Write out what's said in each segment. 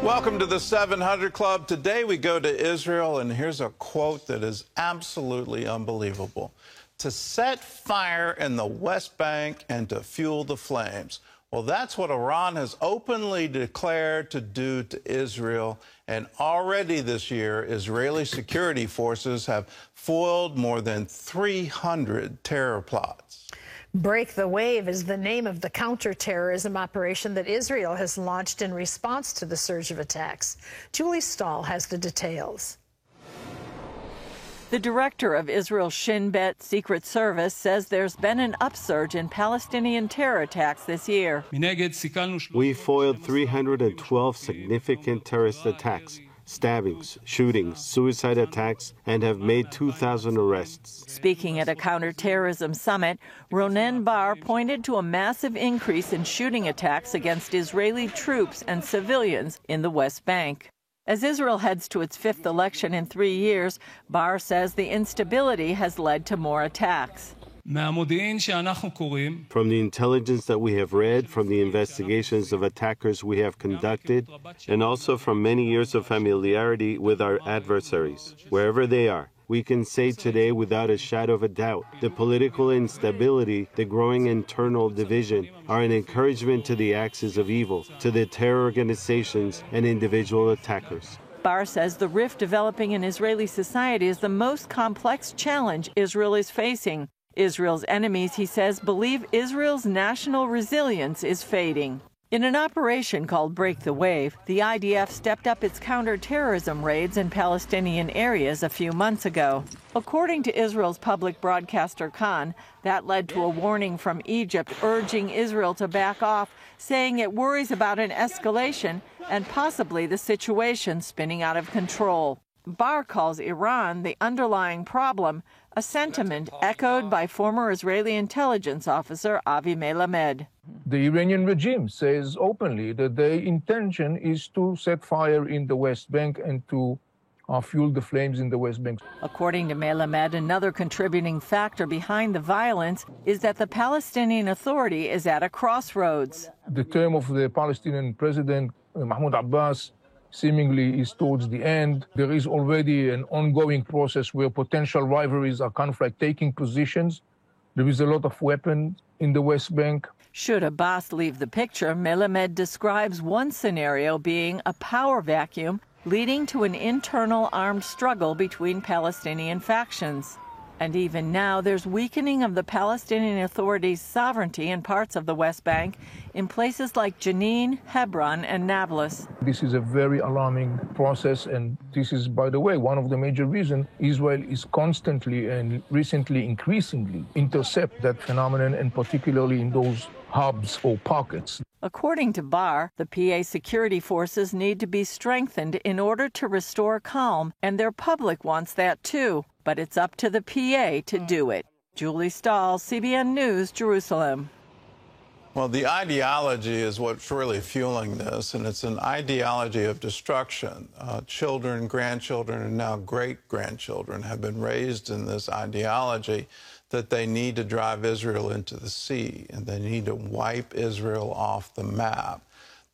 Welcome to the 700 Club. Today we go to Israel, and here's a quote that is absolutely unbelievable. To set fire in the West Bank and to fuel the flames. Well, that's what Iran has openly declared to do to Israel. And already this year, Israeli security forces have foiled more than 300 terror plots. Break the Wave is the name of the counterterrorism operation that Israel has launched in response to the surge of attacks. Julie Stahl has the details. The director of Israel's Shin Bet Secret Service says there's been an upsurge in Palestinian terror attacks this year. We foiled 312 significant terrorist attacks, stabbings, shootings, suicide attacks, and have made 2,000 arrests. Speaking at a counterterrorism summit, Ronen Bar pointed to a massive increase in shooting attacks against Israeli troops and civilians in the West Bank. As Israel heads to its fifth election in 3 years, Bar says the instability has led to more attacks. From the intelligence that we have read, from the investigations of attackers we have conducted, and also from many years of familiarity with our adversaries, wherever they are, we can say today without a shadow of a doubt, the political instability, the growing internal division are an encouragement to the axis of evil, to the terror organizations and individual attackers. Bar says the rift developing in Israeli society is the most complex challenge Israel is facing. Israel's enemies, he says, believe Israel's national resilience is fading. In an operation called Break the Wave, the IDF stepped up its counterterrorism raids in Palestinian areas a few months ago. According to Israel's public broadcaster Khan, that led to a warning from Egypt urging Israel to back off, saying it worries about an escalation and possibly the situation spinning out of control. Bar calls Iran the underlying problem, a sentiment echoed by former Israeli intelligence officer Avi Melamed. The Iranian regime says openly that their intention is to set fire in the West Bank and to fuel the flames in the West Bank. According to Melamed, another contributing factor behind the violence is that the Palestinian Authority is at a crossroads. The term of the Palestinian president, Mahmoud Abbas, seemingly is towards the end. There is already an ongoing process where potential rivalries are kind of like taking positions. There is a lot of weapons in the West Bank. Should Abbas leave the picture, Melamed describes one scenario being a power vacuum leading to an internal armed struggle between Palestinian factions. And even now, there's weakening of the Palestinian Authority's sovereignty in parts of the West Bank in places like Jenin, Hebron, and Nablus. This is a very alarming process, and this is, by the way, one of the major reasons Israel is constantly and recently increasingly intercept that phenomenon, and particularly in those hubs or pockets. According to Bar, the PA security forces need to be strengthened in order to restore calm, and their public wants that too. But it's up to the PA to do it. Julie Stahl, CBN News, Jerusalem. Well, the ideology is what's really fueling this, and it's an ideology of destruction. Children, grandchildren, and now great-grandchildren have been raised in this ideology that they need to drive Israel into the sea, and they need to wipe Israel off the map.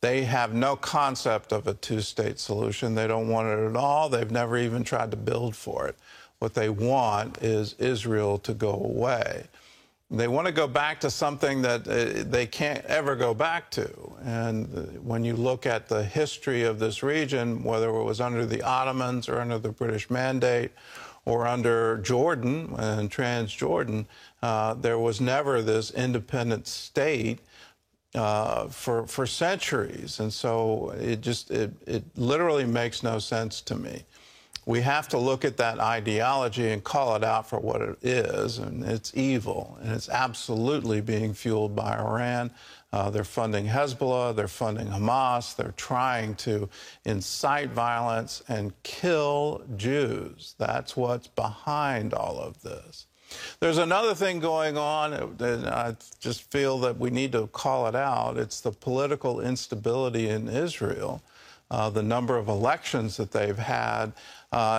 They have no concept of a two-state solution. They don't want it at all. They've never even tried to build for it. What they want is Israel to go away. They want to go back to something that they can't ever go back to. And when you look at the history of this region, whether it was under the Ottomans or under the British Mandate or under Jordan and Transjordan, there was never this independent state for centuries. And so it literally makes no sense to me. We have to look at that ideology and call it out for what it is, and it's evil, and it's absolutely being fueled by Iran. They're funding Hezbollah, they're funding Hamas, they're trying to incite violence and kill Jews. That's what's behind all of this. There's another thing going on, and I just feel that we need to call it out. It's the political instability in Israel. The number of elections that they've had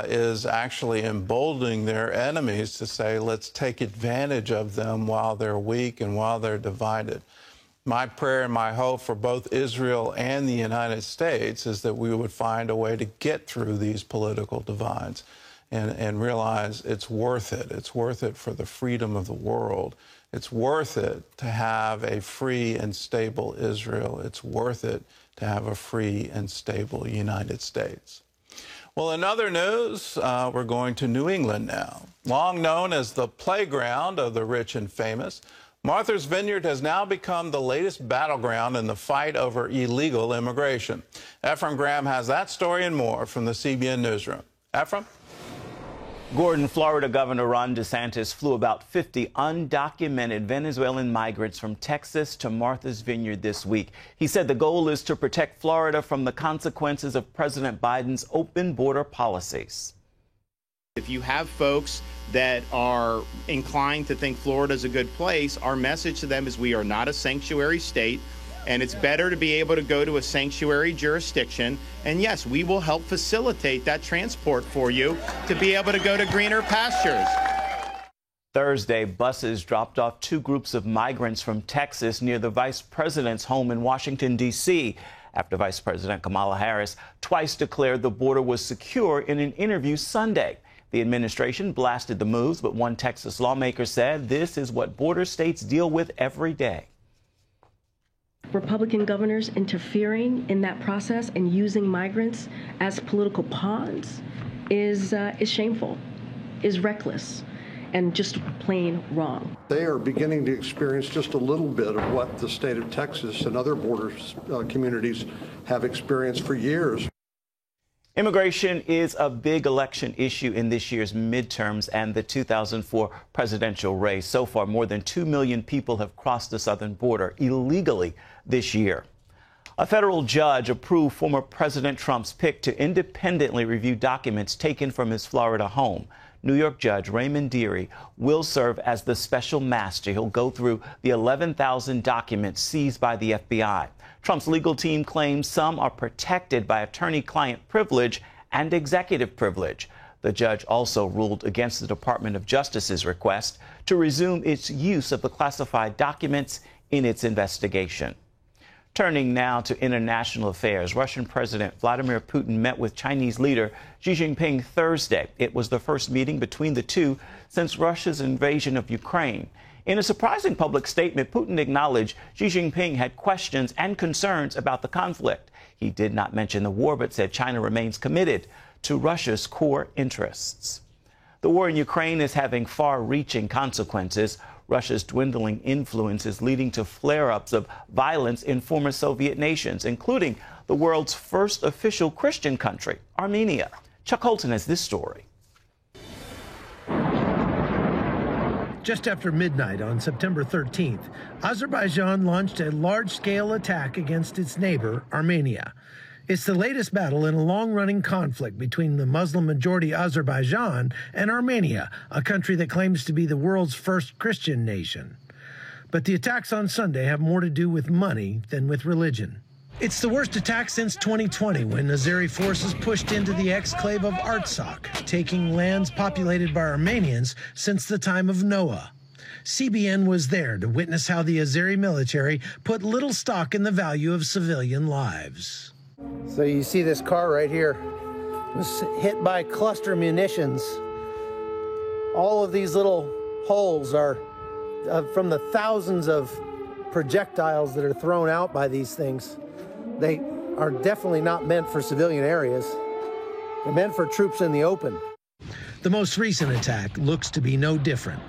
is actually emboldening their enemies to say, let's take advantage of them while they're weak and while they're divided. My prayer and my hope for both Israel and the United States is that we would find a way to get through these political divides and realize it's worth it. It's worth it for the freedom of the world. It's worth it to have a free and stable Israel. It's worth it to have a free and stable United States. Well, in other news, we're going to New England now. Long known as the playground of the rich and famous, Martha's Vineyard has now become the latest battleground in the fight over illegal immigration. Ephraim Graham has that story and more from the CBN Newsroom. Ephraim? Gordon, Florida Governor Ron DeSantis flew about 50 undocumented Venezuelan migrants from Texas to Martha's Vineyard this week. He said the goal is to protect Florida from the consequences of President Biden's open border policies. If you have folks that are inclined to think Florida is a good place, our message to them is we are not a sanctuary state, and it's better to be able to go to a sanctuary jurisdiction. And yes, we will help facilitate that transport for you to be able to go to greener pastures. Thursday, buses dropped off two groups of migrants from Texas near the vice president's home in Washington, D.C., after Vice President Kamala Harris twice declared the border was secure in an interview Sunday. The administration blasted the moves, but one Texas lawmaker said this is what border states deal with every day. Republican governors interfering in that process and using migrants as political pawns is shameful, is reckless, and just plain wrong. They are beginning to experience just a little bit of what the state of Texas and other border communities have experienced for years. Immigration is a big election issue in this year's midterms and the 2004 presidential race. So far, more than 2 million people have crossed the southern border illegally this year. A federal judge approved former President Trump's pick to independently review documents taken from his Florida home. New York Judge Raymond Dearie will serve as the special master. He'll go through the 11,000 documents seized by the FBI. Trump's legal team claims some are protected by attorney-client privilege and executive privilege. The judge also ruled against the Department of Justice's request to resume its use of the classified documents in its investigation. Turning now to international affairs, Russian President Vladimir Putin met with Chinese leader Xi Jinping Thursday. It was the first meeting between the two since Russia's invasion of Ukraine. In a surprising public statement, Putin acknowledged Xi Jinping had questions and concerns about the conflict. He did not mention the war, but said China remains committed to Russia's core interests. The war in Ukraine is having far-reaching consequences. Russia's dwindling influence is leading to flare-ups of violence in former Soviet nations, including the world's first official Christian country, Armenia. Chuck Holton has this story. Just after midnight on September 13th, Azerbaijan launched a large-scale attack against its neighbor, Armenia. It's the latest battle in a long-running conflict between the Muslim-majority Azerbaijan and Armenia, a country that claims to be the world's first Christian nation. But the attacks on Sunday have more to do with money than with religion. It's the worst attack since 2020, when Azeri forces pushed into the exclave of Artsakh, taking lands populated by Armenians since the time of Noah. CBN was there to witness how the Azeri military put little stock in the value of civilian lives. So you see this car right here was hit by cluster munitions. All of these little holes are from the thousands of projectiles that are thrown out by these things. They are definitely not meant for civilian areas. They're meant for troops in the open. The most recent attack looks to be no different.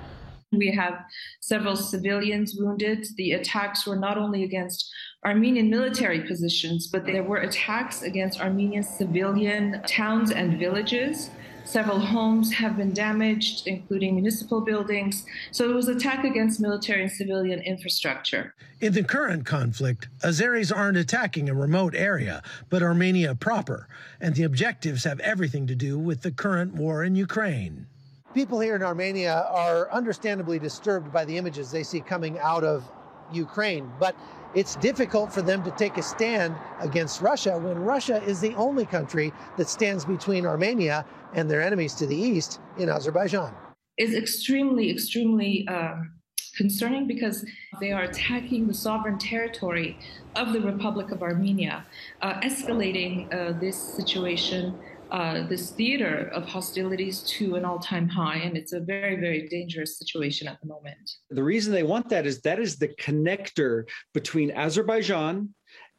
We have several civilians wounded. The attacks were not only against Armenian military positions, but there were attacks against Armenian civilian towns and villages. Several homes have been damaged, including municipal buildings. So it was an attack against military and civilian infrastructure. In the current conflict, Azeris aren't attacking a remote area, but Armenia proper. And the objectives have everything to do with the current war in Ukraine. People here in Armenia are understandably disturbed by the images they see coming out of Ukraine, but it's difficult for them to take a stand against Russia when Russia is the only country that stands between Armenia and their enemies to the east in Azerbaijan. It's extremely concerning because they are attacking the sovereign territory of the Republic of Armenia, escalating this situation, this theater of hostilities to an all-time high. And it's a very, very dangerous situation at the moment. The reason they want that is the connector between Azerbaijan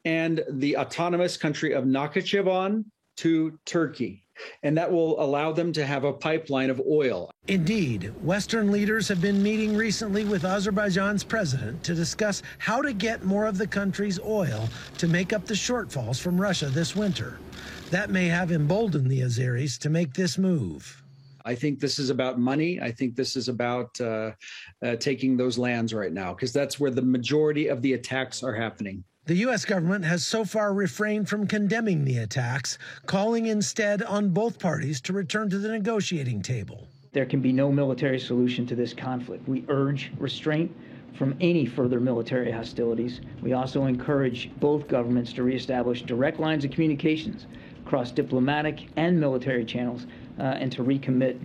and the autonomous country of Nakhchivan to Turkey. And that will allow them to have a pipeline of oil. Indeed, Western leaders have been meeting recently with Azerbaijan's president to discuss how to get more of the country's oil to make up the shortfalls from Russia this winter. That may have emboldened the Azeris to make this move. I think this is about money. I think this is about taking those lands right now, because that's where the majority of the attacks are happening. The U.S. government has so far refrained from condemning the attacks, calling instead on both parties to return to the negotiating table. There can be no military solution to this conflict. We urge restraint from any further military hostilities. We also encourage both governments to reestablish direct lines of communications across diplomatic and military channels and to recommit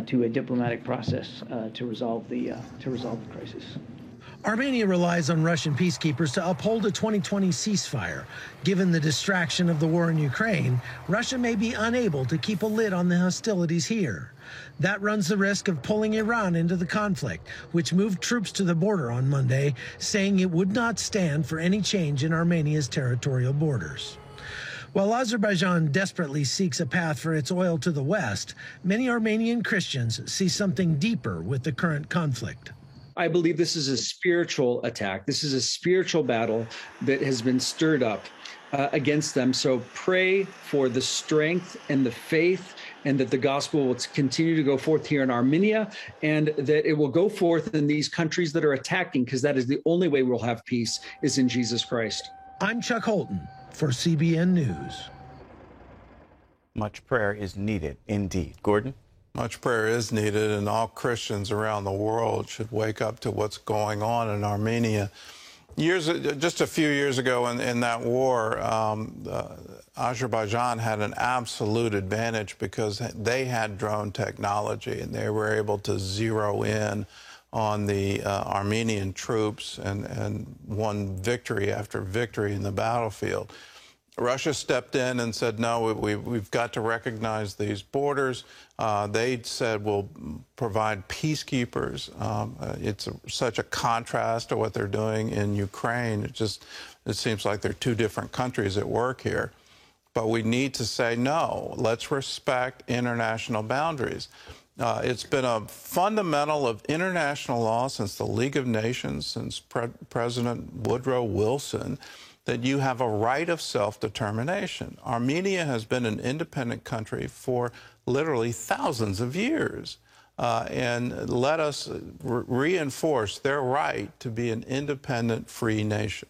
to a diplomatic process to resolve the crisis. Armenia relies on Russian peacekeepers to uphold a 2020 ceasefire. Given the distraction of the war in Ukraine, Russia may be unable to keep a lid on the hostilities here. That runs the risk of pulling Iran into the conflict, which moved troops to the border on Monday, saying it would not stand for any change in Armenia's territorial borders. While Azerbaijan desperately seeks a path for its oil to the west, many Armenian Christians see something deeper with the current conflict. I believe this is a spiritual attack. This is a spiritual battle that has been stirred up against them. So pray for the strength and the faith, and that the gospel will continue to go forth here in Armenia, and that it will go forth in these countries that are attacking, because that is the only way we'll have peace, is in Jesus Christ. I'm Chuck Holton for CBN News. Much prayer is needed indeed. Gordon? Much prayer is needed, and all Christians around the world should wake up to what's going on in Armenia. Just a few years ago in that war, Azerbaijan had an absolute advantage because they had drone technology, and they were able to zero in on the Armenian troops and won victory after victory in the battlefield. Russia stepped in and said, no, we've got to recognize these borders. They said, we'll provide peacekeepers. It's such a contrast to what they're doing in Ukraine. It seems like they're two different countries at work here. But we need to say, no, let's respect international boundaries. It's been a fundamental of international law since the League of Nations, since President Woodrow Wilson, that you have a right of self-determination. Armenia has been an independent country for literally thousands of years. And let us reinforce their right to be an independent, free nation.